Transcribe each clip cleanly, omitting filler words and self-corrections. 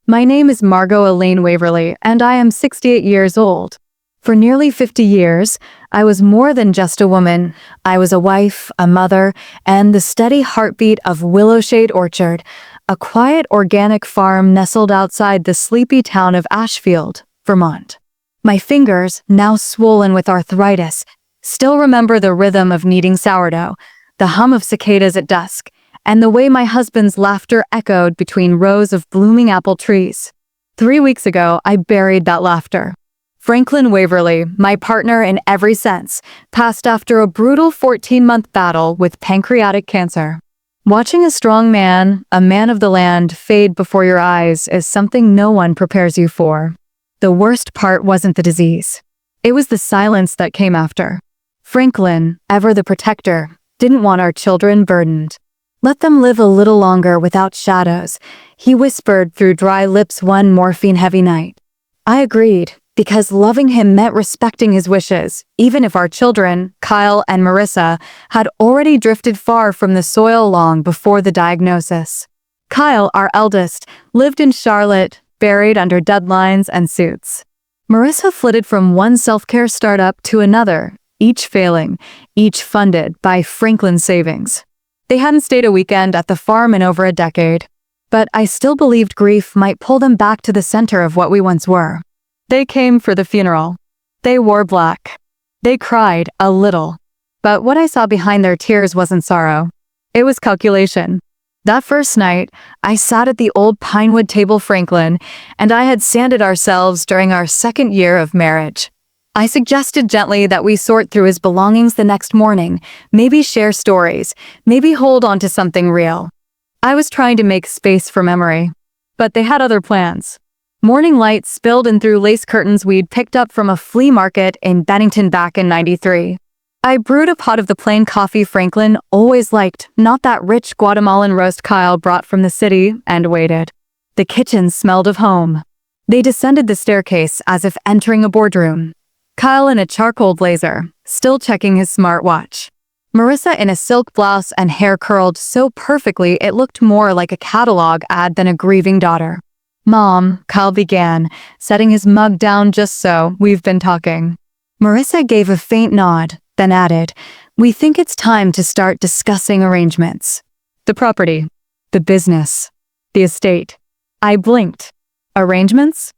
My name is Margot Elaine Waverly, and I am 68 years old. For nearly 50 years, I was more than just a woman. I was a wife, a mother, and the steady heartbeat of Willowshade Orchard, a quiet organic farm nestled outside the sleepy town of Ashfield, Vermont. My fingers, now swollen with arthritis, still remember the rhythm of kneading sourdough, the hum of cicadas at dusk, and the way my husband's laughter echoed between rows of blooming apple trees. 3 weeks ago, I buried that laughter. Franklin Waverly, my partner in every sense, passed after a brutal 14-month battle with pancreatic cancer. Watching a strong man, a man of the land, fade before your eyes is something no one prepares you for. The worst part wasn't the disease. It was the silence that came after. Franklin, ever the protector, didn't want our children burdened. Let them live a little longer without shadows, he whispered through dry lips one morphine-heavy night. I agreed, because loving him meant respecting his wishes, even if our children, Kyle and Marissa, had already drifted far from the soil long before the diagnosis. Kyle, our eldest, lived in Charlotte, buried under deadlines and suits. Marissa flitted from one self-care startup to another, each failing, each funded by Franklin's savings. They hadn't stayed a weekend at the farm in over a decade, but I still believed grief might pull them back to the center of what we once were. They came for the funeral. They wore black. They cried a little. But what I saw behind their tears wasn't sorrow. It was calculation. That first night, I sat at the old pinewood table Franklin, and I had sanded ourselves during our second year of marriage. I suggested gently that we sort through his belongings the next morning, maybe share stories, maybe hold on to something real. I was trying to make space for memory. But they had other plans. Morning light spilled in through lace curtains we'd picked up from a flea market in Bennington back in '93. I brewed a pot of the plain coffee Franklin always liked, not that rich Guatemalan roast Kyle brought from the city, and waited. The kitchen smelled of home. They descended the staircase as if entering a boardroom. Kyle in a charcoal blazer, still checking his smartwatch. Marissa in a silk blouse and hair curled so perfectly it looked more like a catalog ad than a grieving daughter. Mom, Kyle began, setting his mug down just so, we've been talking. Marissa gave a faint nod, then added, we think it's time to start discussing arrangements. The property, the business, the estate. I blinked. Arrangements?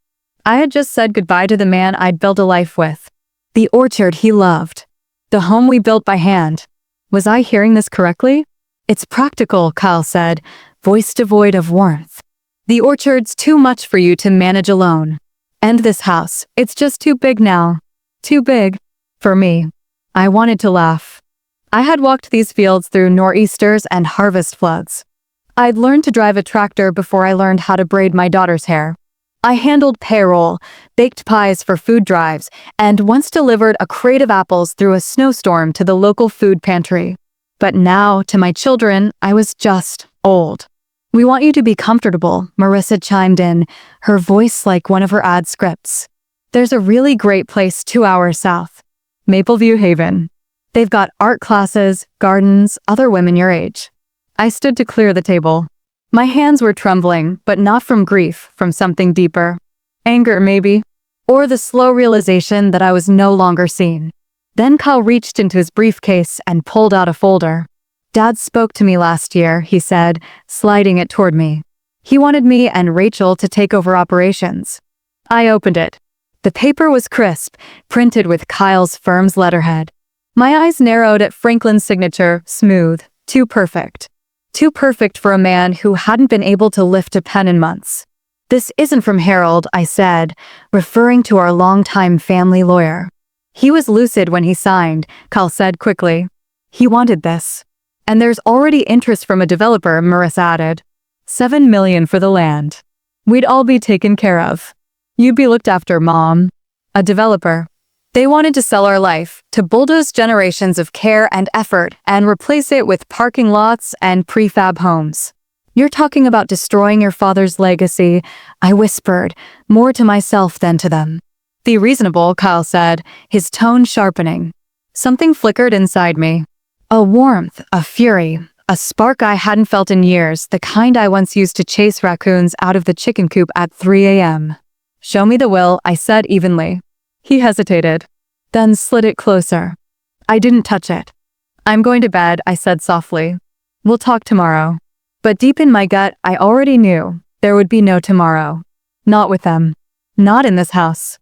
I had just said goodbye to the man I'd built a life with. The orchard he loved. The home we built by hand. Was I hearing this correctly? It's practical, Kyle said, voice devoid of warmth. The orchard's too much for you to manage alone. And this house, it's just too big now. Too big. For me. I wanted to laugh. I had walked these fields through nor'easters and harvest floods. I'd learned to drive a tractor before I learned how to braid my daughter's hair. I handled payroll, baked pies for food drives, and once delivered a crate of apples through a snowstorm to the local food pantry. But now, to my children, I was just old. We want you to be comfortable, Marissa chimed in, her voice like one of her ad scripts. There's a really great place 2 hours south. Mapleview Haven. They've got art classes, gardens, other women your age. I stood to clear the table. My hands were trembling, but not from grief, from something deeper. Anger, maybe. Or the slow realization that I was no longer seen. Then Kyle reached into his briefcase and pulled out a folder. Dad spoke to me last year, he said, sliding it toward me. He wanted me and Rachel to take over operations. I opened it. The paper was crisp, printed with Kyle's firm's letterhead. My eyes narrowed at Franklin's signature, smooth, too perfect. Too perfect for a man who hadn't been able to lift a pen in months. This isn't from Harold, I said, referring to our longtime family lawyer. He was lucid when he signed, Kyle said quickly. He wanted this. And there's already interest from a developer, Marissa added. $7 million for the land. We'd all be taken care of. You'd be looked after, Mom. A developer. They wanted to sell our life, to bulldoze generations of care and effort and replace it with parking lots and prefab homes. You're talking about destroying your father's legacy, I whispered, more to myself than to them. Be reasonable, Kyle said, his tone sharpening. Something flickered inside me. A warmth, a fury, a spark I hadn't felt in years, the kind I once used to chase raccoons out of the chicken coop at 3 a.m. "Show me the will," I said evenly. He hesitated, then slid it closer. I didn't touch it. "I'm going to bed," I said softly. "We'll talk tomorrow." But deep in my gut, I already knew there would be no tomorrow. Not with them. Not in this house.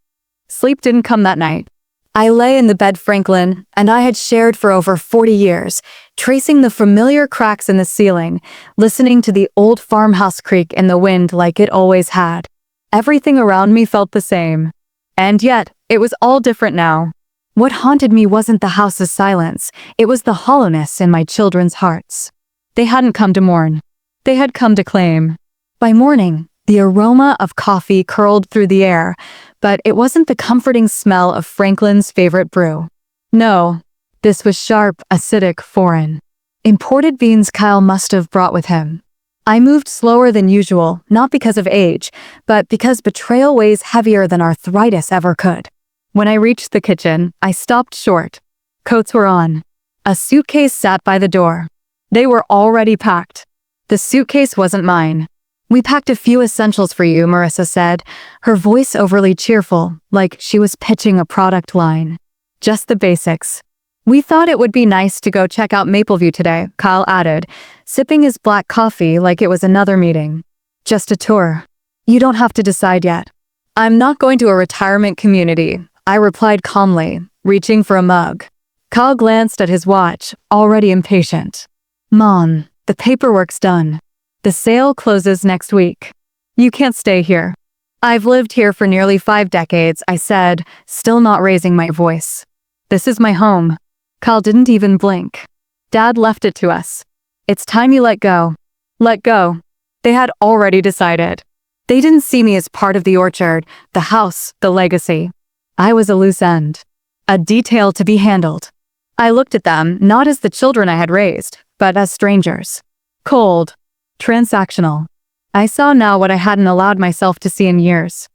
Sleep didn't come that night. I lay in the bed Franklin and I had shared for over 40 years, tracing the familiar cracks in the ceiling, listening to the old farmhouse creak in the wind like it always had. Everything around me felt the same. And yet, it was all different now. What haunted me wasn't the house's silence, it was the hollowness in my children's hearts. They hadn't come to mourn. They had come to claim. By morning, the aroma of coffee curled through the air, but it wasn't the comforting smell of Franklin's favorite brew. No, this was sharp, acidic, foreign. Imported beans Kyle must have brought with him. I moved slower than usual, not because of age, but because betrayal weighs heavier than arthritis ever could. When I reached the kitchen, I stopped short. Coats were on. A suitcase sat by the door. They were already packed. The suitcase wasn't mine. "We packed a few essentials for you," Marissa said, her voice overly cheerful, like she was pitching a product line. "Just the basics." "We thought it would be nice to go check out Mapleview today," Kyle added, sipping his black coffee like it was another meeting. "Just a tour. You don't have to decide yet." "I'm not going to a retirement community," I replied calmly, reaching for a mug. Kyle glanced at his watch, already impatient. "Mom, the paperwork's done. The sale closes next week. You can't stay here." "I've lived here for nearly 5 decades," I said, still not raising my voice. "This is my home." Kyle didn't even blink. "Dad left it to us. It's time you let go." Let go. They had already decided. They didn't see me as part of the orchard, the house, the legacy. I was a loose end. A detail to be handled. I looked at them not as the children I had raised, but as strangers. Cold. Transactional. I saw now what I hadn't allowed myself to see in years.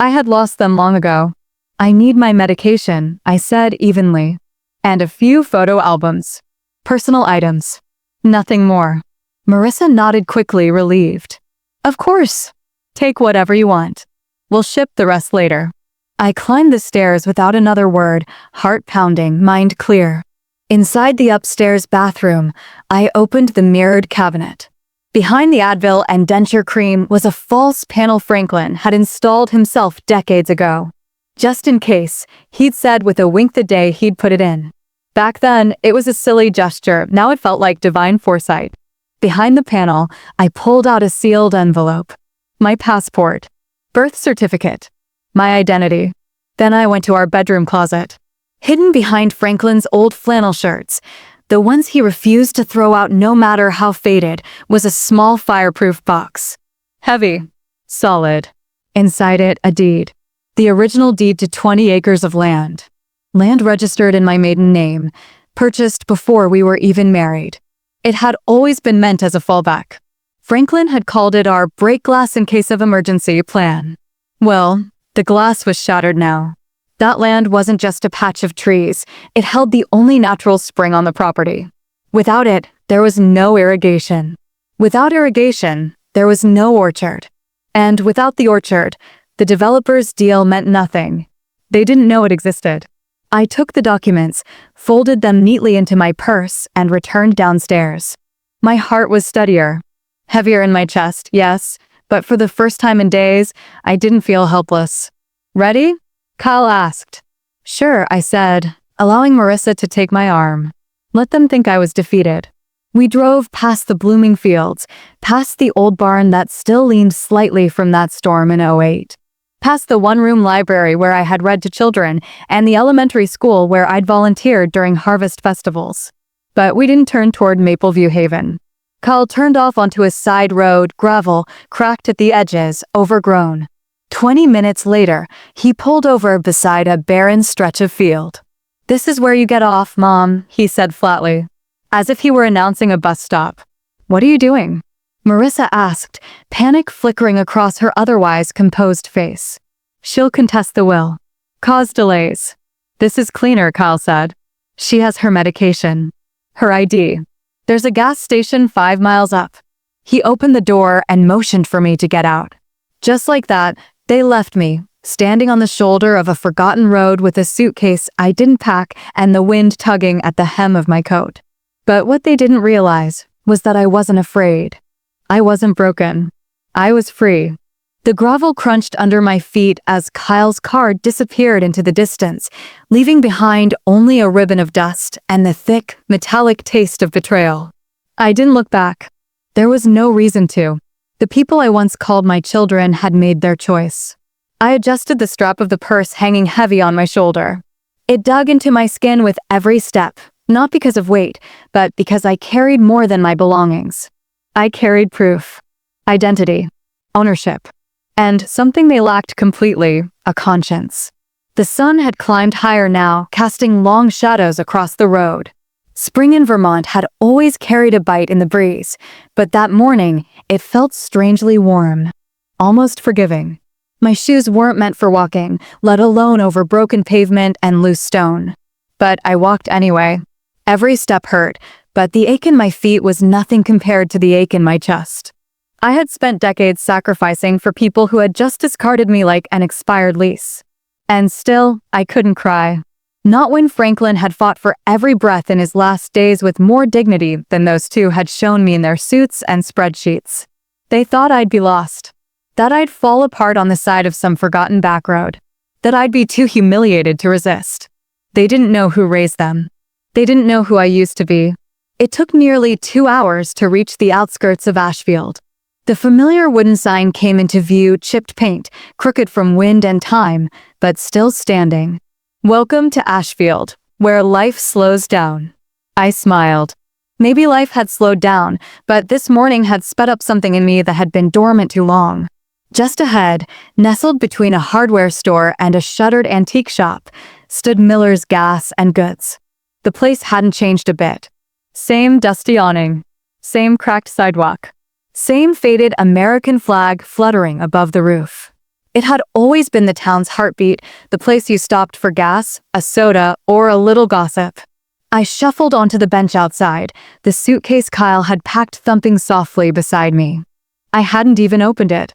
I had lost them long ago. "I need my medication," I said evenly. "And a few photo albums. Personal items. Nothing more." Marissa nodded quickly, relieved. "Of course. Take whatever you want. We'll ship the rest later." I climbed the stairs without another word, heart pounding, mind clear. Inside the upstairs bathroom, I opened the mirrored cabinet. Behind the Advil and denture cream was a false panel Franklin had installed himself decades ago. Just in case, he'd said with a wink the day he'd put it in. Back then, it was a silly gesture, now it felt like divine foresight. Behind the panel, I pulled out a sealed envelope. My passport. Birth certificate. My identity. Then I went to our bedroom closet. Hidden behind Franklin's old flannel shirts, the ones he refused to throw out no matter how faded, was a small fireproof box. Heavy. Solid. Inside it, a deed. The original deed to 20 acres of land. Land registered in my maiden name, purchased before we were even married. It had always been meant as a fallback. Franklin had called it our break glass in case of emergency plan. Well, the glass was shattered now. That land wasn't just a patch of trees, it held the only natural spring on the property. Without it, there was no irrigation. Without irrigation, there was no orchard. And without the orchard, the developer's deal meant nothing. They didn't know it existed. I took the documents, folded them neatly into my purse, and returned downstairs. My heart was steadier. Heavier in my chest, yes, but for the first time in days, I didn't feel helpless. "Ready?" Kyle asked. "Sure," I said, allowing Marissa to take my arm. Let them think I was defeated. We drove past the blooming fields, past the old barn that still leaned slightly from that storm in '08, past the one-room library where I had read to children, and the elementary school where I'd volunteered during harvest festivals. But we didn't turn toward Mapleview Haven. Kyle turned off onto a side road, gravel, cracked at the edges, overgrown. 20 minutes later, he pulled over beside a barren stretch of field. "This is where you get off, Mom," he said flatly, as if he were announcing a bus stop. "What are you doing?" Marissa asked, panic flickering across her otherwise composed face. "She'll contest the will. Cause delays." "This is cleaner," Kyle said. "She has her medication. Her ID. There's a gas station 5 miles up." He opened the door and motioned for me to get out. Just like that, they left me, standing on the shoulder of a forgotten road with a suitcase I didn't pack and the wind tugging at the hem of my coat. But what they didn't realize was that I wasn't afraid. I wasn't broken. I was free. The gravel crunched under my feet as Kyle's car disappeared into the distance, leaving behind only a ribbon of dust and the thick, metallic taste of betrayal. I didn't look back. There was no reason to. The people I once called my children had made their choice. I adjusted the strap of the purse hanging heavy on my shoulder. It dug into my skin with every step, not because of weight, but because I carried more than my belongings. I carried proof, identity, ownership, and something they lacked completely, a conscience. The sun had climbed higher now, casting long shadows across the road. Spring in Vermont had always carried a bite in the breeze, but that morning it felt strangely warm, almost forgiving. My shoes weren't meant for walking, let alone over broken pavement and loose stone. But I walked anyway. Every step hurt, but the ache in my feet was nothing compared to the ache in my chest. I had spent decades sacrificing for people who had just discarded me like an expired lease. And still, I couldn't cry. Not when Franklin had fought for every breath in his last days with more dignity than those two had shown me in their suits and spreadsheets. They thought I'd be lost. That I'd fall apart on the side of some forgotten back road. That I'd be too humiliated to resist. They didn't know who raised them. They didn't know who I used to be. It took nearly 2 hours to reach the outskirts of Ashfield. The familiar wooden sign came into view, chipped paint, crooked from wind and time, but still standing. "Welcome to Ashfield, where life slows down." I smiled. Maybe life had slowed down, but this morning had sped up something in me that had been dormant too long. Just ahead, nestled between a hardware store and a shuttered antique shop, stood Miller's Gas and Goods. The place hadn't changed a bit. Same dusty awning. Same cracked sidewalk. Same faded American flag fluttering above the roof. It had always been the town's heartbeat, the place you stopped for gas, a soda, or a little gossip. I shuffled onto the bench outside, the suitcase Kyle had packed thumping softly beside me. I hadn't even opened it.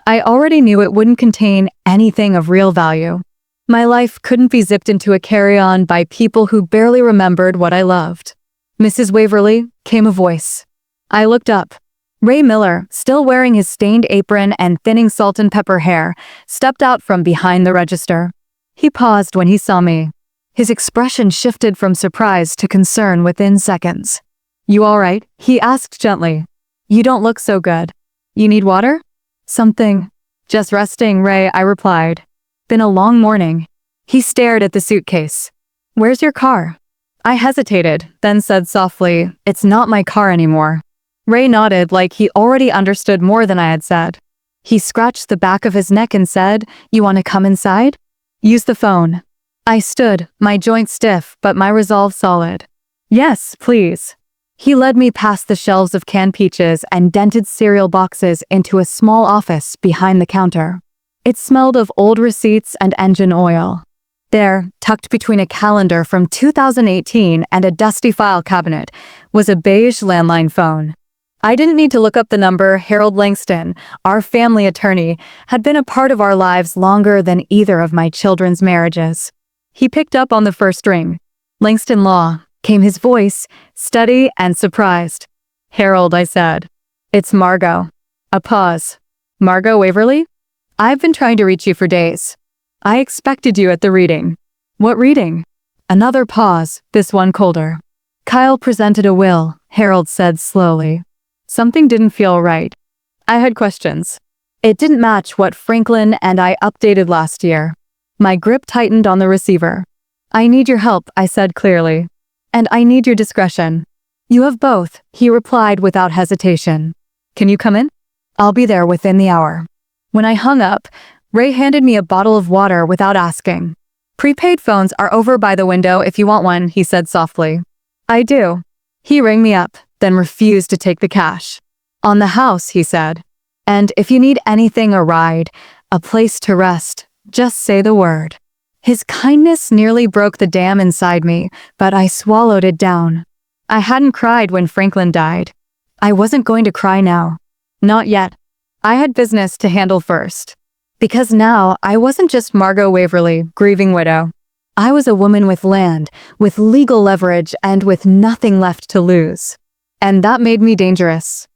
I already knew it wouldn't contain anything of real value. My life couldn't be zipped into a carry-on by people who barely remembered what I loved. "Mrs. Waverly," came a voice. I looked up. Ray Miller, still wearing his stained apron and thinning salt and pepper hair, stepped out from behind the register. He paused when he saw me. His expression shifted from surprise to concern within seconds. "You all right?" he asked gently. "You don't look so good. You need water?" "Something." "Just resting, Ray," I replied. "Been a long morning." He stared at the suitcase. "Where's your car?" I hesitated, then said softly, "It's not my car anymore." Ray nodded like he already understood more than I had said. He scratched the back of his neck and said, "You want to come inside? Use the phone." I stood, my joints stiff but my resolve solid. "Yes, please." He led me past the shelves of canned peaches and dented cereal boxes into a small office behind the counter. It smelled of old receipts and engine oil. There, tucked between a calendar from 2018 and a dusty file cabinet, was a beige landline phone. I didn't need to look up the number. Harold Langston, our family attorney, had been a part of our lives longer than either of my children's marriages. He picked up on the first ring. "Langston Law," came his voice, steady and surprised. "Harold," I said. "It's Margot." A pause. "Margot Waverly? I've been trying to reach you for days. I expected you at the reading." "What reading?" Another pause, this one colder. "Kyle presented a will," Harold said slowly. Something didn't feel right. I had questions. It didn't match what Franklin and I updated last year. My grip tightened on the receiver. "I need your help," I said clearly. "And I need your discretion." "You have both," he replied without hesitation. "Can you come in?" "I'll be there within the hour." When I hung up, Ray handed me a bottle of water without asking. "Prepaid phones are over by the window if you want one," he said softly. "I do." He rang me up, then refused to take the cash. "On the house," he said. "And if you need anything, a ride, a place to rest, just say the word." His kindness nearly broke the dam inside me, but I swallowed it down. I hadn't cried when Franklin died. I wasn't going to cry now. Not yet. I had business to handle first. Because now, I wasn't just Margot Waverly, grieving widow. I was a woman with land, with legal leverage, and with nothing left to lose. And that made me dangerous.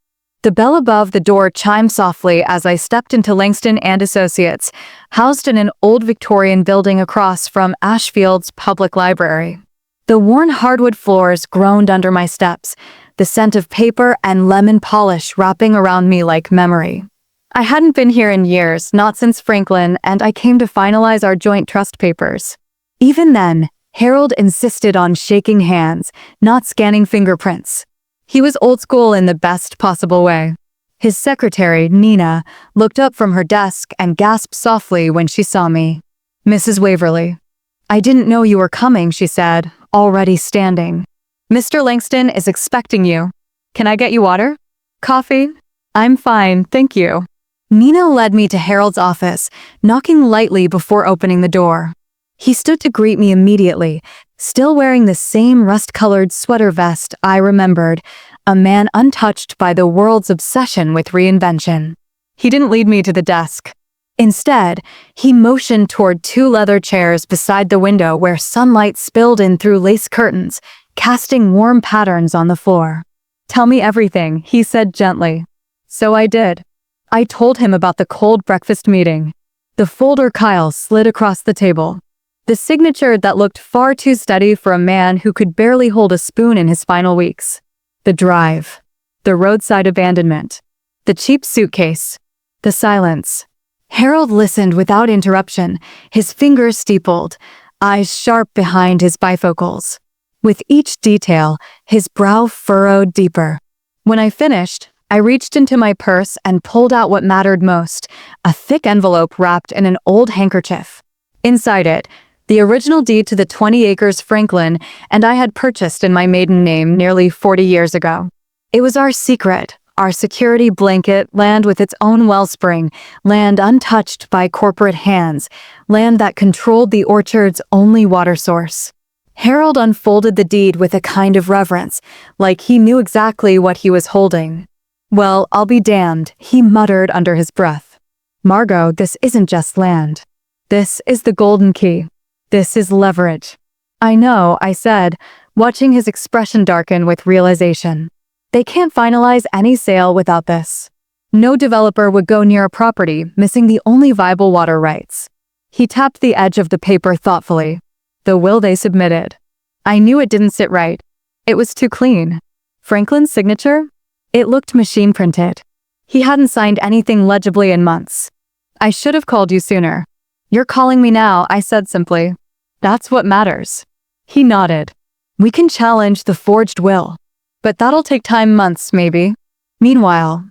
The bell above the door chimed softly as I stepped into Langston and Associates, housed in an old Victorian building across from Ashfield's public library. The worn hardwood floors groaned under my steps, the scent of paper and lemon polish wrapping around me like memory. I hadn't been here in years, not since Franklin, and I came to finalize our joint trust papers. Even then, Harold insisted on shaking hands, not scanning fingerprints. He was old school in the best possible way. His secretary, Nina, looked up from her desk and gasped softly when she saw me. "Mrs. Waverly." "I didn't know you were coming," she said, already standing. "Mr. Langston is expecting you. Can I get you water? Coffee?" "I'm fine, thank you." Nina led me to Harold's office, knocking lightly before opening the door. He stood to greet me immediately, still wearing the same rust-colored sweater vest I remembered, a man untouched by the world's obsession with reinvention. He didn't lead me to the desk. Instead, he motioned toward two leather chairs beside the window where sunlight spilled in through lace curtains, casting warm patterns on the floor. "Tell me everything," he said gently. So I did. I told him about the cold breakfast meeting. The folder Kyle slid across the table. The signature that looked far too steady for a man who could barely hold a spoon in his final weeks. The drive. The roadside abandonment. The cheap suitcase. The silence. Harold listened without interruption, his fingers steepled, eyes sharp behind his bifocals. With each detail, his brow furrowed deeper. When I finished, I reached into my purse and pulled out what mattered most, a thick envelope wrapped in an old handkerchief. Inside it, the original deed to the 20 acres Franklin and I had purchased in my maiden name nearly 40 years ago. It was our secret, our security blanket, land with its own wellspring, land untouched by corporate hands, land that controlled the orchard's only water source. Harold unfolded the deed with a kind of reverence, like he knew exactly what he was holding. "Well, I'll be damned," he muttered under his breath. "Margot, this isn't just land. This is the golden key. This is leverage." "I know," I said, watching his expression darken with realization. "They can't finalize any sale without this. No developer would go near a property missing the only viable water rights." He tapped the edge of the paper thoughtfully. "The will they submitted. I knew it didn't sit right. It was too clean. Franklin's signature? It looked machine printed. He hadn't signed anything legibly in months. I should have called you sooner." "You're calling me now," I said simply. "That's what matters." He nodded. "We can challenge the forged will. But that'll take time, months maybe. Meanwhile,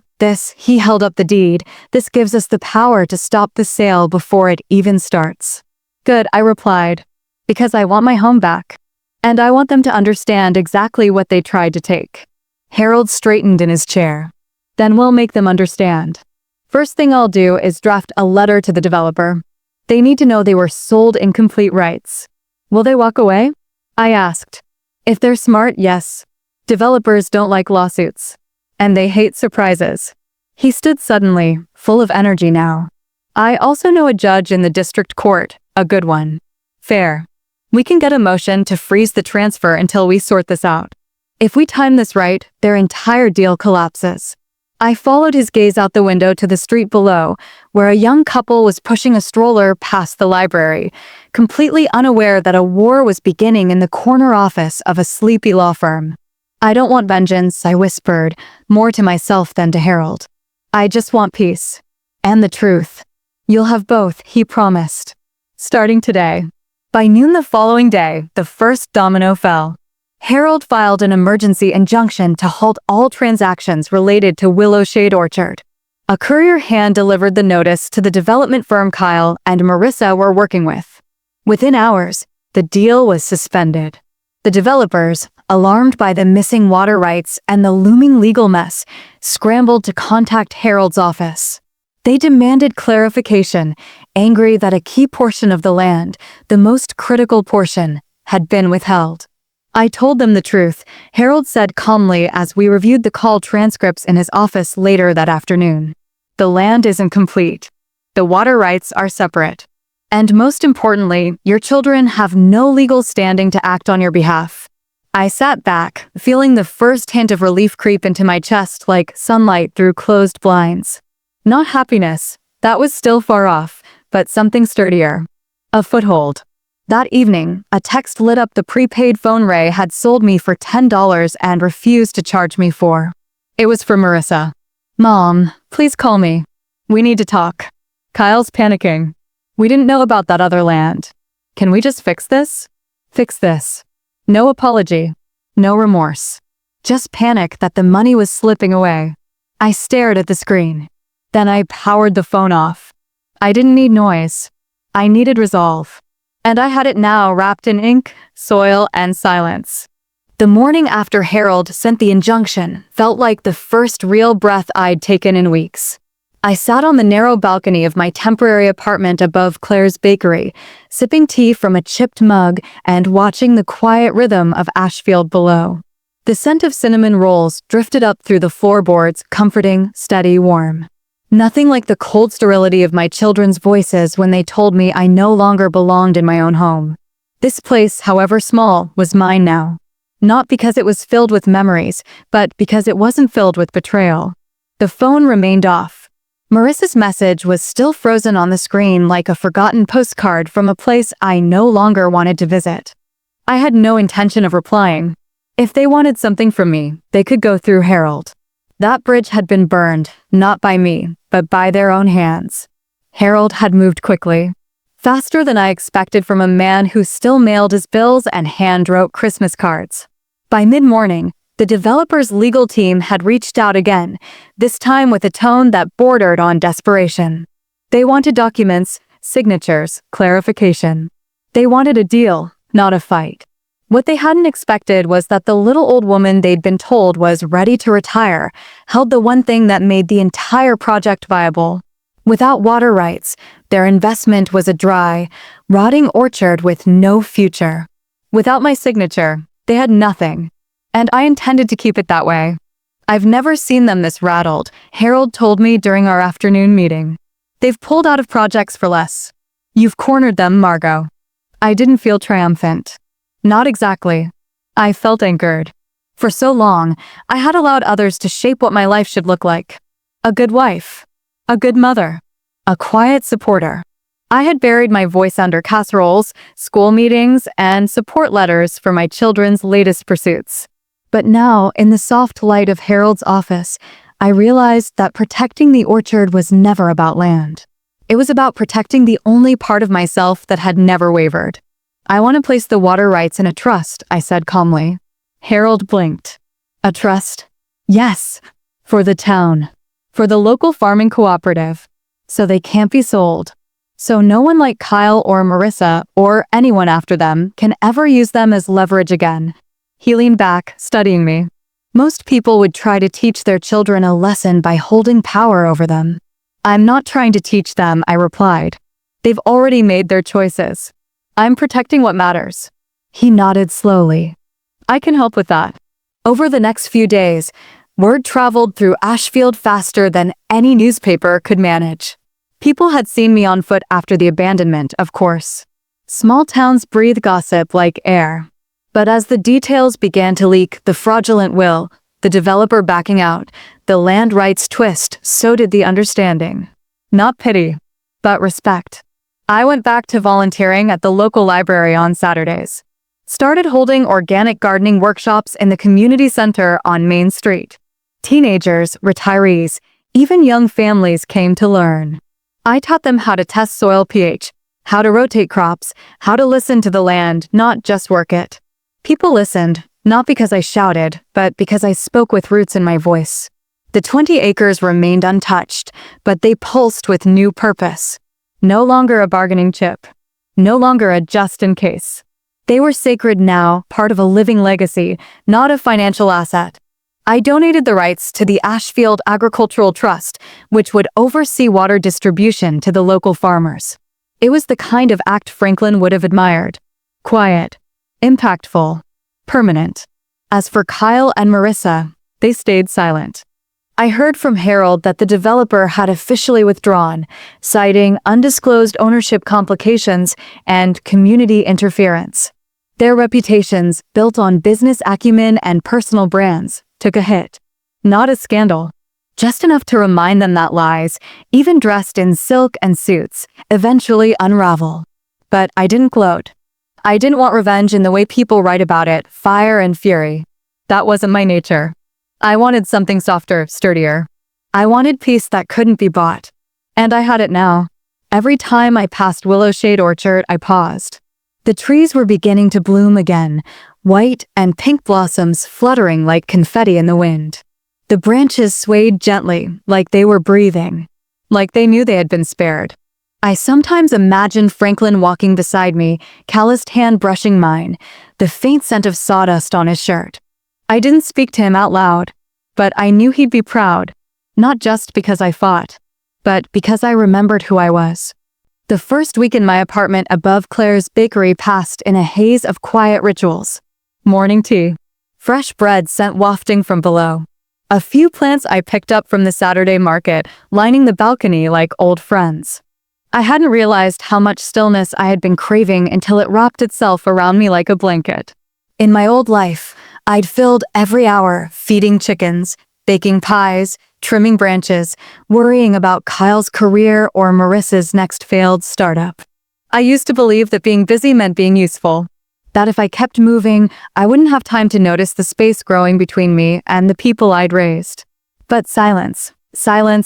he held up the deed, this gives us the power to stop the sale before it even starts." "Good," I replied. "Because I want my home back. And I want them to understand exactly what they tried to take." Harold straightened in his chair. "Then we'll make them understand. First thing I'll do is draft a letter to the developer. They need to know they were sold incomplete rights." "Will they walk away?" I asked. "If they're smart, yes. Developers don't like lawsuits. And they hate surprises." He stood suddenly, full of energy now. "I also know a judge in the district court, a good one. Fair. We can get a motion to freeze the transfer until we sort this out. If we time this right, their entire deal collapses." I followed his gaze out the window to the street below, where a young couple was pushing a stroller past the library, completely unaware that a war was beginning in the corner office of a sleepy law firm. "I don't want vengeance," I whispered, more to myself than to Harold. "I just want peace. And the truth. You'll have both," he promised. Starting today. By noon the following day, the first domino fell. Harold filed an emergency injunction to halt all transactions related to Willowshade Orchard. A courier hand-delivered the notice to the development firm Kyle and Marissa were working with. Within hours, the deal was suspended. The developers, alarmed by the missing water rights and the looming legal mess, scrambled to contact Harold's office. They demanded clarification, angry that a key portion of the land, the most critical portion, had been withheld. I told them the truth, Harold said calmly as we reviewed the call transcripts in his office later that afternoon. The land isn't complete. The water rights are separate. And most importantly, your children have no legal standing to act on your behalf. I sat back, feeling the first hint of relief creep into my chest like sunlight through closed blinds. Not happiness, that was still far off, but something sturdier. A foothold. That evening, a text lit up the prepaid phone Ray had sold me for $10 and refused to charge me for. It was for Marissa. "Mom, please call me. We need to talk. Kyle's panicking. We didn't know about that other land. Can we just fix this? Fix this." No apology. No remorse. Just panic that the money was slipping away. I stared at the screen. Then I powered the phone off. I didn't need noise. I needed resolve. And I had it now, wrapped in ink, soil, and silence. The morning after Harold sent the injunction felt like the first real breath I'd taken in weeks. I sat on the narrow balcony of my temporary apartment above Claire's bakery, sipping tea from a chipped mug and watching the quiet rhythm of Ashfield below. The scent of cinnamon rolls drifted up through the floorboards, comforting, steady, warm. Nothing like the cold sterility of my children's voices when they told me I no longer belonged in my own home. This place, however small, was mine now. Not because it was filled with memories, but because it wasn't filled with betrayal. The phone remained off. Marissa's message was still frozen on the screen like a forgotten postcard from a place I no longer wanted to visit. I had no intention of replying. If they wanted something from me, they could go through Harold. That bridge had been burned, not by me, but by their own hands. Harold had moved quickly. Faster than I expected from a man who still mailed his bills and hand-wrote Christmas cards. By mid-morning, the developer's legal team had reached out again, this time with a tone that bordered on desperation. They wanted documents, signatures, clarification. They wanted a deal, not a fight. What they hadn't expected was that the little old woman they'd been told was ready to retire held the one thing that made the entire project viable. Without water rights, their investment was a dry, rotting orchard with no future. Without my signature, they had nothing. And I intended to keep it that way. "I've never seen them this rattled," Harold told me during our afternoon meeting. "They've pulled out of projects for less. You've cornered them, Margot." I didn't feel triumphant. Not exactly. I felt anchored. For so long, I had allowed others to shape what my life should look like. A good wife. A good mother. A quiet supporter. I had buried my voice under casseroles, school meetings, and support letters for my children's latest pursuits. But now, in the soft light of Harold's office, I realized that protecting the orchard was never about land. It was about protecting the only part of myself that had never wavered. "I want to place the water rights in a trust," I said calmly. Harold blinked. "A trust?" "Yes. For the town. For the local farming cooperative. So they can't be sold. So no one like Kyle or Marissa, or anyone after them, can ever use them as leverage again." He leaned back, studying me. "Most people would try to teach their children a lesson by holding power over them." "I'm not trying to teach them," I replied. "They've already made their choices. I'm protecting what matters." He nodded slowly. "I can help with that." Over the next few days, word traveled through Ashfield faster than any newspaper could manage. People had seen me on foot after the abandonment, of course. Small towns breathe gossip like air. But as the details began to leak, the fraudulent will, the developer backing out, the land rights twist, so did the understanding. Not pity, but respect. I went back to volunteering at the local library on Saturdays. Started holding organic gardening workshops in the community center on Main Street. Teenagers, retirees, even young families came to learn. I taught them how to test soil pH, how to rotate crops, how to listen to the land, not just work it. People listened, not because I shouted, but because I spoke with roots in my voice. The 20 acres remained untouched, but they pulsed with new purpose. No longer a bargaining chip. No longer a just in case. They were sacred now, part of a living legacy, not a financial asset. I donated the rights to the Ashfield Agricultural Trust, which would oversee water distribution to the local farmers. It was the kind of act Franklin would have admired. Quiet. Impactful. Permanent. As for Kyle and Marissa, they stayed silent. I heard from Harold that the developer had officially withdrawn, citing undisclosed ownership complications and community interference. Their reputations, built on business acumen and personal brands, took a hit. Not a scandal. Just enough to remind them that lies, even dressed in silk and suits, eventually unravel. But I didn't gloat. I didn't want revenge in the way people write about it, fire and fury. That wasn't my nature. I wanted something softer, sturdier. I wanted peace that couldn't be bought. And I had it now. Every time I passed Willowshade Orchard, I paused. The trees were beginning to bloom again, white and pink blossoms fluttering like confetti in the wind. The branches swayed gently, like they were breathing, like they knew they had been spared. I sometimes imagined Franklin walking beside me, calloused hand brushing mine, the faint scent of sawdust on his shirt. I didn't speak to him out loud, but I knew he'd be proud, not just because I fought, but because I remembered who I was. The first week in my apartment above Claire's bakery passed in a haze of quiet rituals. Morning tea, fresh bread sent wafting from below, a few plants I picked up from the Saturday market lining the balcony like old friends. I hadn't realized how much stillness I had been craving until it wrapped itself around me like a blanket. In my old life, I'd filled every hour feeding chickens, baking pies, trimming branches, worrying about Kyle's career or Marissa's next failed startup. I used to believe that being busy meant being useful, that if I kept moving, I wouldn't have time to notice the space growing between me and the people I'd raised. But silence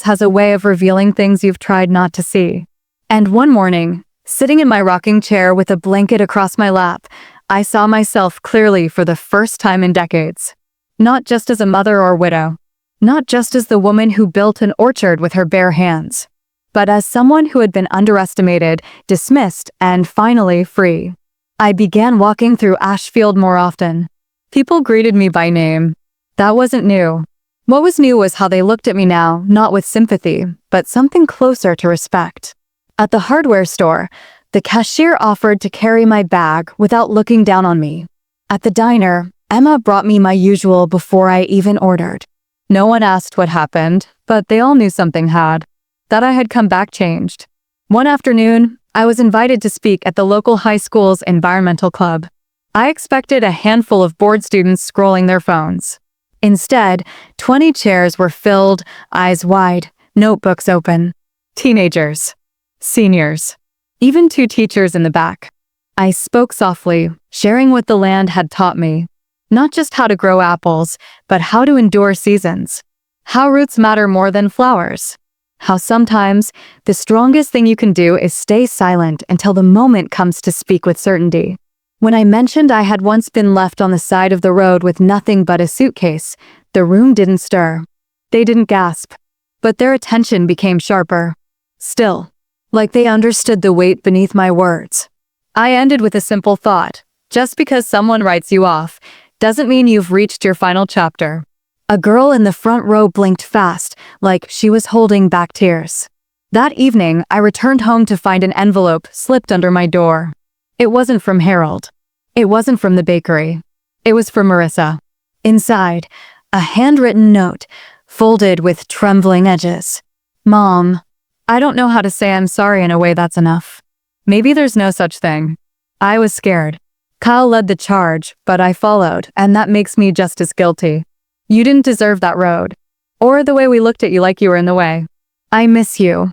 has a way of revealing things you've tried not to see. And one morning, sitting in my rocking chair with a blanket across my lap, I saw myself clearly for the first time in decades. Not just as a mother or widow, not just as the woman who built an orchard with her bare hands, but as someone who had been underestimated, dismissed, and finally free. I began walking through Ashfield more often. People greeted me by name. That wasn't new. What was new was how they looked at me now, not with sympathy, but something closer to respect. At the hardware store, the cashier offered to carry my bag without looking down on me. At the diner, Emma brought me my usual before I even ordered. No one asked what happened, but they all knew something had. That I had come back changed. One afternoon, I was invited to speak at the local high school's environmental club. I expected a handful of bored students scrolling their phones. Instead, 20 chairs were filled, eyes wide, notebooks open. Teenagers. Seniors. Even 2 teachers in the back. I spoke softly, sharing what the land had taught me. Not just how to grow apples, but how to endure seasons. How roots matter more than flowers. How sometimes the strongest thing you can do is stay silent until the moment comes to speak with certainty. When I mentioned I had once been left on the side of the road with nothing but a suitcase, the room didn't stir. They didn't gasp, but their attention became sharper. Still, like they understood the weight beneath my words. I ended with a simple thought. Just because someone writes you off doesn't mean you've reached your final chapter. A girl in the front row blinked fast, like she was holding back tears. That evening, I returned home to find an envelope slipped under my door. It wasn't from Harold. It wasn't from the bakery. It was from Marissa. Inside, a handwritten note, folded with trembling edges. Mom, I don't know how to say I'm sorry in a way that's enough. Maybe there's no such thing. I was scared. Kyle led the charge, but I followed, and that makes me just as guilty. You didn't deserve that road, or the way we looked at you like you were in the way. I miss you.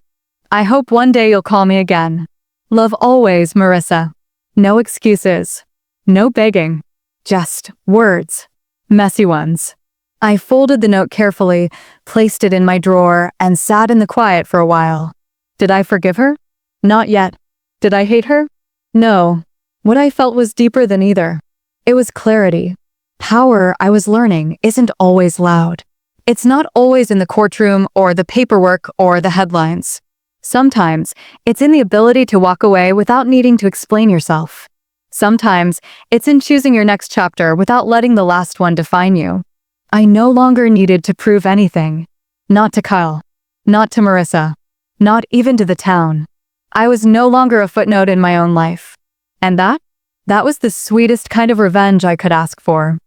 I hope one day you'll call me again. Love always, Marissa. No excuses. No begging. Just words. Messy ones. I folded the note carefully, placed it in my drawer, and sat in the quiet for a while. Did I forgive her? Not yet. Did I hate her? No. What I felt was deeper than either. It was clarity. Power, I was learning, isn't always loud. It's not always in the courtroom or the paperwork or the headlines. Sometimes, it's in the ability to walk away without needing to explain yourself. Sometimes, it's in choosing your next chapter without letting the last one define you. I no longer needed to prove anything. Not to Kyle. Not to Marissa. Not even to the town. I was no longer a footnote in my own life. And that That was the sweetest kind of revenge I could ask for.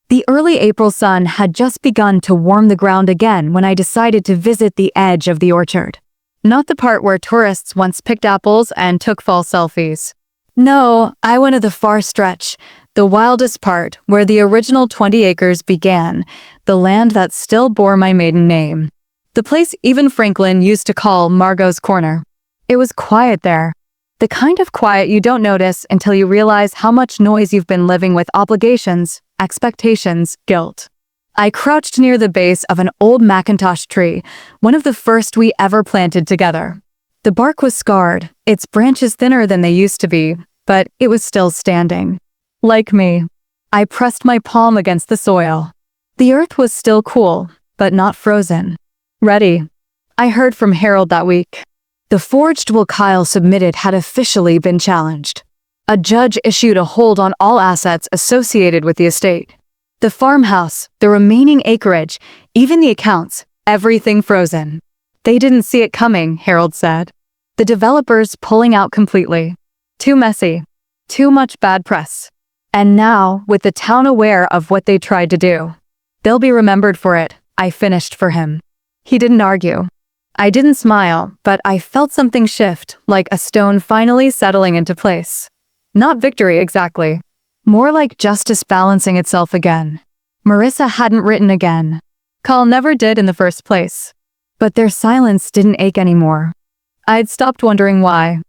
The early April sun had just begun to warm the ground again when I decided to visit the edge of the orchard. Not the part where tourists once picked apples and took false selfies. No, I went to the far stretch, the wildest part where the original 20 acres began, the land that still bore my maiden name. The place even Franklin used to call Margot's Corner. It was quiet there. The kind of quiet you don't notice until you realize how much noise you've been living with obligations, expectations, guilt. I crouched near the base of an old Macintosh tree, one of the first we ever planted together. The bark was scarred, its branches thinner than they used to be, but it was still standing. Like me. I pressed my palm against the soil. The earth was still cool, but not frozen. Ready. I heard from Harold that week. The forged will Kyle submitted had officially been challenged. A judge issued a hold on all assets associated with the estate. The farmhouse, the remaining acreage, even the accounts, everything frozen. They didn't see it coming, Harold said. The developers pulling out completely. Too messy. Too much bad press. And now, with the town aware of what they tried to do, they'll be remembered for it, I finished for him. He didn't argue. I didn't smile, but I felt something shift, like a stone finally settling into place. Not victory exactly. More like justice balancing itself again. Marissa hadn't written again. Kyle never did in the first place. But their silence didn't ache anymore. I'd stopped wondering why.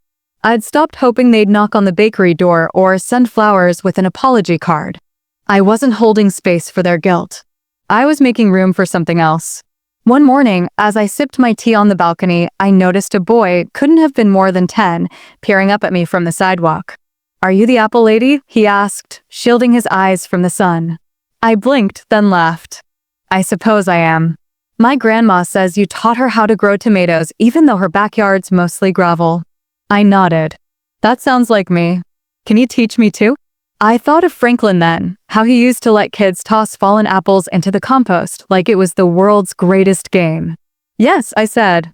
I'd stopped hoping they'd knock on the bakery door or send flowers with an apology card. I wasn't holding space for their guilt. I was making room for something else. One morning, as I sipped my tea on the balcony, I noticed a boy, couldn't have been more than 10, peering up at me from the sidewalk. "Are you the apple lady?" he asked, shielding his eyes from the sun. I blinked, then laughed. "I suppose I am. My grandma says you taught her how to grow tomatoes even though her backyard's mostly gravel." I nodded. "That sounds like me. Can you teach me too?" I thought of Franklin then, how he used to let kids toss fallen apples into the compost like it was the world's greatest game. "Yes," I said.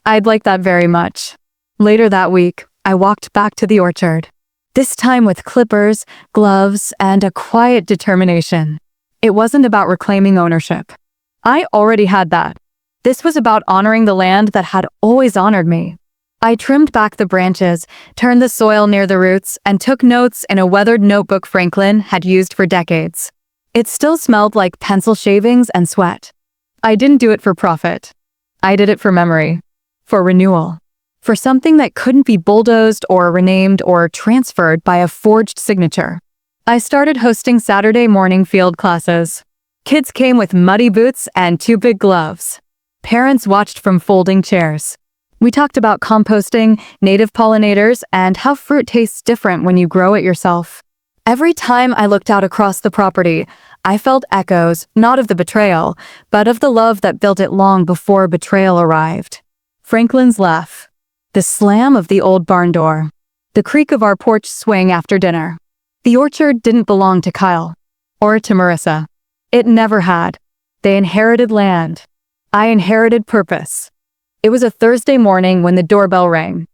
"I'd like that very much." Later that week, I walked back to the orchard. This time with clippers, gloves, and a quiet determination. It wasn't about reclaiming ownership. I already had that. This was about honoring the land that had always honored me. I trimmed back the branches, turned the soil near the roots, and took notes in a weathered notebook Franklin had used for decades. It still smelled like pencil shavings and sweat. I didn't do it for profit. I did it for memory. For renewal. For something that couldn't be bulldozed or renamed or transferred by a forged signature. I started hosting Saturday morning field classes. Kids came with muddy boots and 2 big gloves. Parents watched from folding chairs. We talked about composting, native pollinators, and how fruit tastes different when you grow it yourself. Every time I looked out across the property, I felt echoes, not of the betrayal, but of the love that built it long before betrayal arrived. Franklin's laugh. The slam of the old barn door. The creak of our porch swing after dinner. The orchard didn't belong to Kyle. Or to Marissa. It never had. They inherited land. I inherited purpose. It was a Thursday morning when the doorbell rang.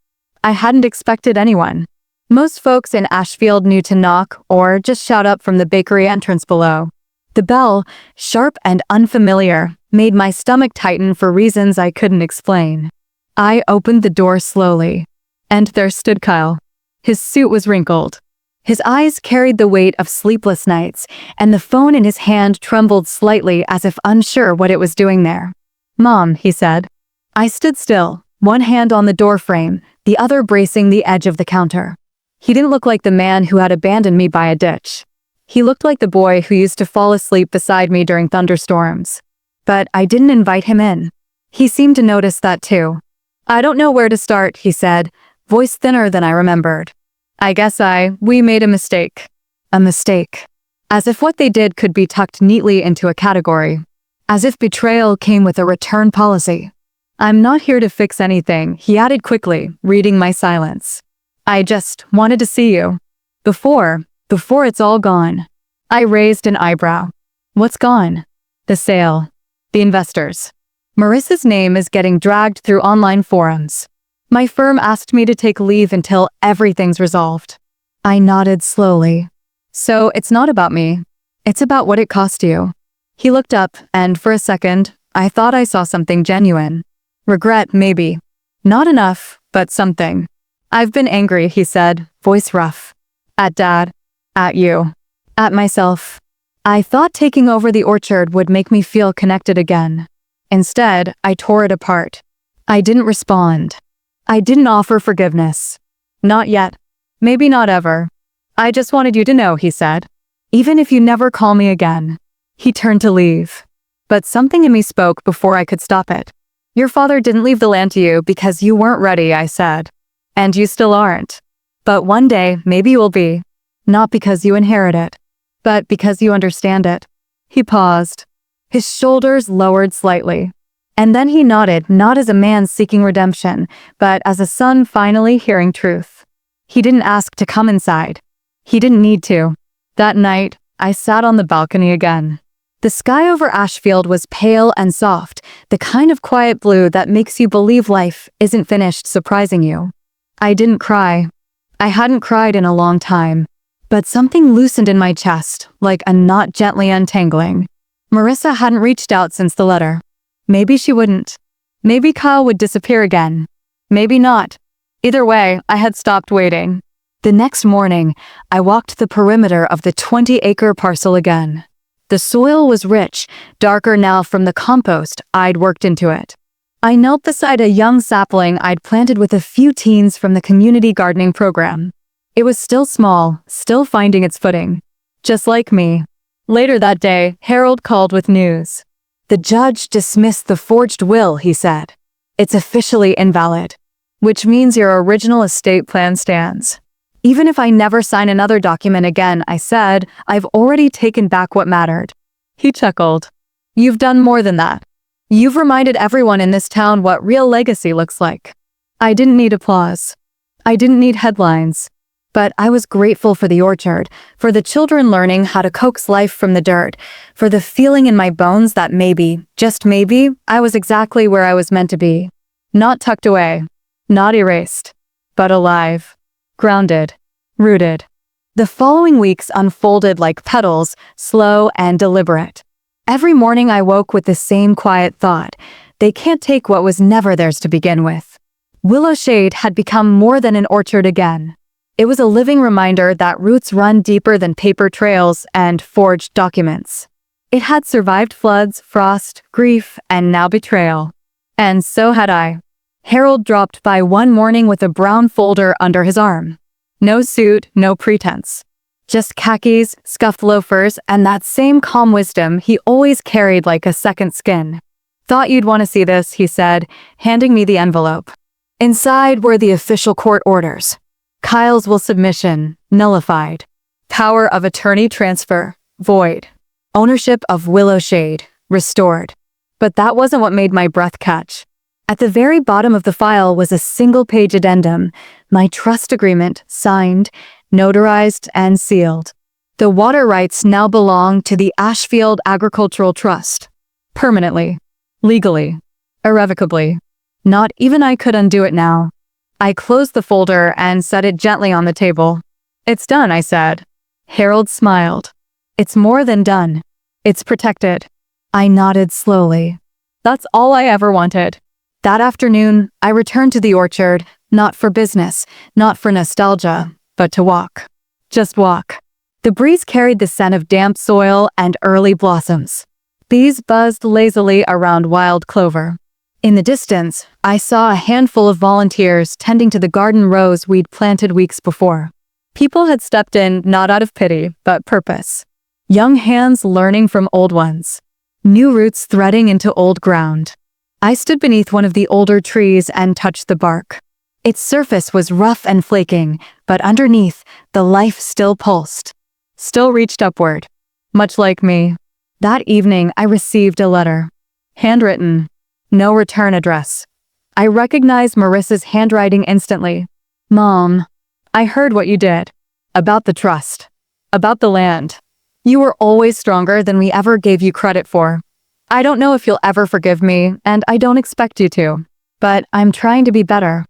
I hadn't expected anyone. Most folks in Ashfield knew to knock or just shout up from the bakery entrance below. The bell, sharp and unfamiliar, made my stomach tighten for reasons I couldn't explain. I opened the door slowly, and there stood Kyle. His suit was wrinkled. His eyes carried the weight of sleepless nights, and the phone in his hand trembled slightly as if unsure what it was doing there. "Mom," he said. I stood still, one hand on the doorframe, the other bracing the edge of the counter. He didn't look like the man who had abandoned me by a ditch. He looked like the boy who used to fall asleep beside me during thunderstorms. But I didn't invite him in. He seemed to notice that too. "I don't know where to start," he said, voice thinner than I remembered. "I guess we made a mistake." A mistake. As if what they did could be tucked neatly into a category. As if betrayal came with a return policy. "I'm not here to fix anything," he added quickly, reading my silence. "I just wanted to see you. Before it's all gone." I raised an eyebrow. "What's gone?" "The sale. The investors. Marissa's name is getting dragged through online forums. My firm asked me to take leave until everything's resolved." I nodded slowly. So it's not about me. It's about what it cost you. He looked up, and for a second, I thought I saw something genuine. Regret, maybe. Not enough, but something. I've been angry, he said, voice rough. At Dad. At you. At myself. I thought taking over the orchard would make me feel connected again. Instead, I tore it apart. I didn't respond. I didn't offer forgiveness. Not yet. Maybe not ever. I just wanted you to know, he said. Even if you never call me again. He turned to leave. But something in me spoke before I could stop it. Your father didn't leave the land to you because you weren't ready, I said. And you still aren't. But one day, maybe you will be. Not because you inherit it, but because you understand it. He paused. His shoulders lowered slightly. And then he nodded, not as a man seeking redemption, but as a son finally hearing truth. He didn't ask to come inside. He didn't need to. That night, I sat on the balcony again. The sky over Ashfield was pale and soft, the kind of quiet blue that makes you believe life isn't finished surprising you. I didn't cry. I hadn't cried in a long time. But something loosened in my chest, like a knot gently untangling. Marissa hadn't reached out since the letter. Maybe she wouldn't. Maybe Kyle would disappear again. Maybe not. Either way, I had stopped waiting. The next morning, I walked the perimeter of the 20-acre parcel again. The soil was rich, darker now from the compost I'd worked into it. I knelt beside a young sapling I'd planted with a few teens from the community gardening program. It was still small, still finding its footing. Just like me. Later that day, Harold called with news. The judge dismissed the forged will, he said. It's officially invalid. Which means your original estate plan stands. Even if I never sign another document again, I said, I've already taken back what mattered. He chuckled. You've done more than that. You've reminded everyone in this town what real legacy looks like. I didn't need applause. I didn't need headlines. But I was grateful for the orchard, for the children learning how to coax life from the dirt, for the feeling in my bones that maybe, just maybe, I was exactly where I was meant to be. Not tucked away, not erased, but alive, grounded, rooted. The following weeks unfolded like petals, slow and deliberate. Every morning I woke with the same quiet thought. They can't take what was never theirs to begin with. Willow Shade had become more than an orchard again. It was a living reminder that roots run deeper than paper trails and forged documents. It had survived floods, frost, grief, and now betrayal. And so had I. Harold dropped by one morning with a brown folder under his arm. No suit, no pretense. Just khakis, scuffed loafers, and that same calm wisdom he always carried like a second skin. Thought you'd want to see this, he said, handing me the envelope. Inside were the official court orders. Kyle's will submission, nullified. Power of attorney transfer, void. Ownership of Willow Shade, restored. But that wasn't what made my breath catch. At the very bottom of the file was a single-page addendum, my trust agreement, signed, notarized, and sealed. The water rights now belong to the Ashfield Agricultural Trust. Permanently. Legally. Irrevocably. Not even I could undo it now. I closed the folder and set it gently on the table. It's done, I said. Harold smiled. It's more than done. It's protected. I nodded slowly. That's all I ever wanted. That afternoon, I returned to the orchard, not for business, not for nostalgia, but to walk. Just walk. The breeze carried the scent of damp soil and early blossoms. Bees buzzed lazily around wild clover. In the distance, I saw a handful of volunteers tending to the garden rows we'd planted weeks before. People had stepped in not out of pity, but purpose. Young hands learning from old ones. New roots threading into old ground. I stood beneath one of the older trees and touched the bark. Its surface was rough and flaking, but underneath, the life still pulsed. Still reached upward. Much like me. That evening, I received a letter. Handwritten. No return address. I recognized Marissa's handwriting instantly. Mom, I heard what you did. About the trust. About the land. You were always stronger than we ever gave you credit for. I don't know if you'll ever forgive me, and I don't expect you to. But I'm trying to be better.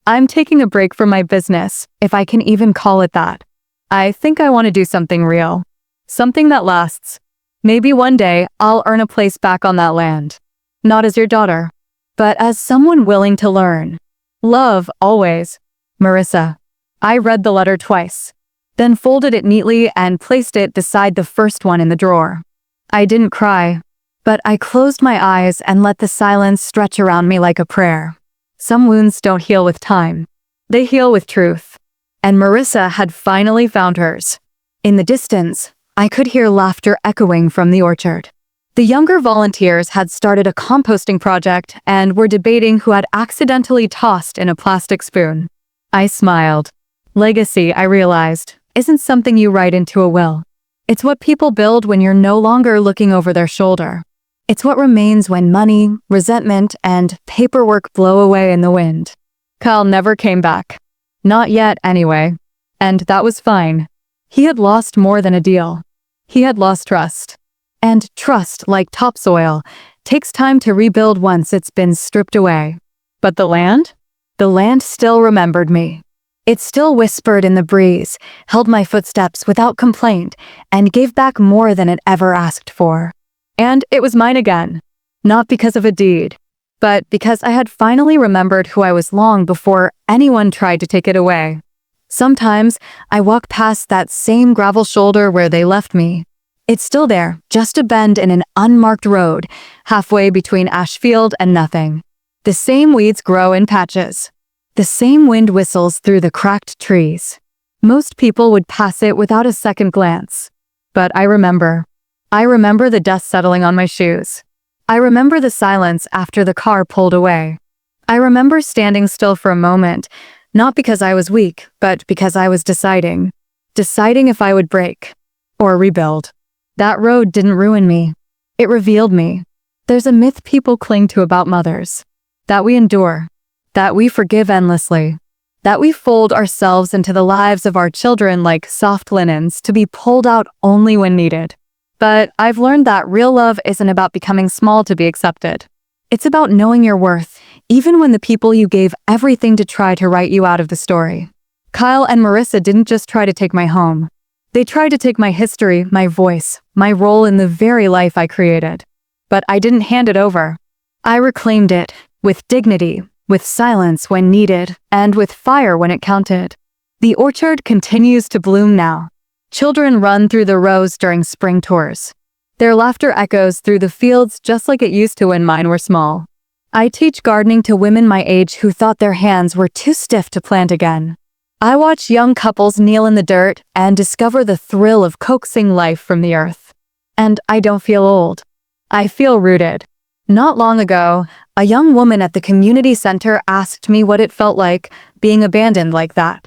I'm taking a break from my business, if I can even call it that. I think I want to do something real. Something that lasts. Maybe one day I'll earn a place back on that land. Not as your daughter, but as someone willing to learn. Love, always. Marissa. I read the letter twice, then folded it neatly and placed it beside the first one in the drawer. I didn't cry, but I closed my eyes and let the silence stretch around me like a prayer. Some wounds don't heal with time. They heal with truth. And Marissa had finally found hers. In the distance, I could hear laughter echoing from the orchard. The younger volunteers had started a composting project and were debating who had accidentally tossed in a plastic spoon. I smiled. Legacy, I realized, isn't something you write into a will. It's what people build when you're no longer looking over their shoulder. It's what remains when money, resentment, and paperwork blow away in the wind. Kyle never came back. Not yet, anyway. And that was fine. He had lost more than a deal. He had lost trust. And trust, like topsoil, takes time to rebuild once it's been stripped away. But the land? The land still remembered me. It still whispered in the breeze, held my footsteps without complaint, and gave back more than it ever asked for. And it was mine again. Not because of a deed, but because I had finally remembered who I was long before anyone tried to take it away. Sometimes I walk past that same gravel shoulder where they left me. It's still there, just a bend in an unmarked road, halfway between Ashfield and nothing. The same weeds grow in patches. The same wind whistles through the cracked trees. Most people would pass it without a second glance. But I remember. I remember the dust settling on my shoes. I remember the silence after the car pulled away. I remember standing still for a moment, not because I was weak, but because I was deciding. Deciding if I would break or rebuild. That road didn't ruin me. It revealed me. There's a myth people cling to about mothers. That we endure. That we forgive endlessly. That we fold ourselves into the lives of our children like soft linens to be pulled out only when needed. But I've learned that real love isn't about becoming small to be accepted. It's about knowing your worth, even when the people you gave everything to try to write you out of the story. Kyle and Marissa didn't just try to take my home. They tried to take my history, my voice, my role in the very life I created. But I didn't hand it over. I reclaimed it, with dignity, with silence when needed, and with fire when it counted. The orchard continues to bloom now. Children run through the rows during spring tours. Their laughter echoes through the fields just like it used to when mine were small. I teach gardening to women my age who thought their hands were too stiff to plant again. I watch young couples kneel in the dirt and discover the thrill of coaxing life from the earth. And I don't feel old. I feel rooted. Not long ago, a young woman at the community center asked me what it felt like being abandoned like that.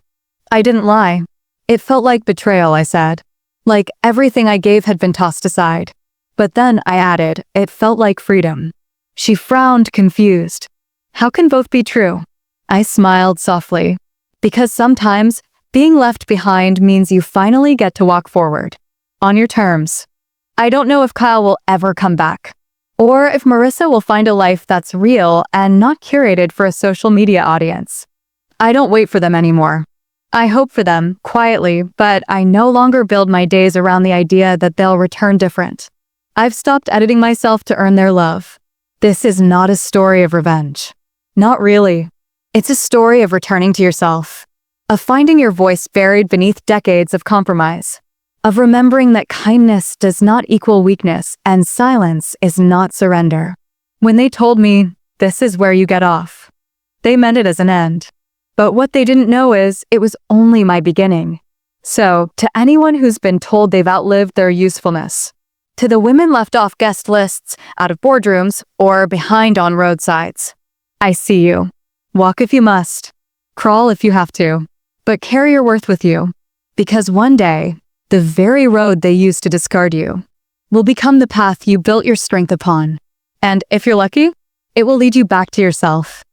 I didn't lie. It felt like betrayal, I said. Like everything I gave had been tossed aside. But then I added, it felt like freedom. She frowned, confused. How can both be true? I smiled softly. Because sometimes, being left behind means you finally get to walk forward. On your terms. I don't know if Kyle will ever come back. Or if Marissa will find a life that's real and not curated for a social media audience. I don't wait for them anymore. I hope for them, quietly, but I no longer build my days around the idea that they'll return different. I've stopped editing myself to earn their love. This is not a story of revenge. Not really. It's a story of returning to yourself. Of finding your voice buried beneath decades of compromise. Of remembering that kindness does not equal weakness and silence is not surrender. When they told me, this is where you get off, they meant it as an end. But what they didn't know is it was only my beginning. So, to anyone who's been told they've outlived their usefulness, to the women left off guest lists, out of boardrooms, or behind on roadsides, I see you. Walk if you must. Crawl if you have to. But carry your worth with you. Because one day, the very road they used to discard you will become the path you built your strength upon. And if you're lucky, it will lead you back to yourself.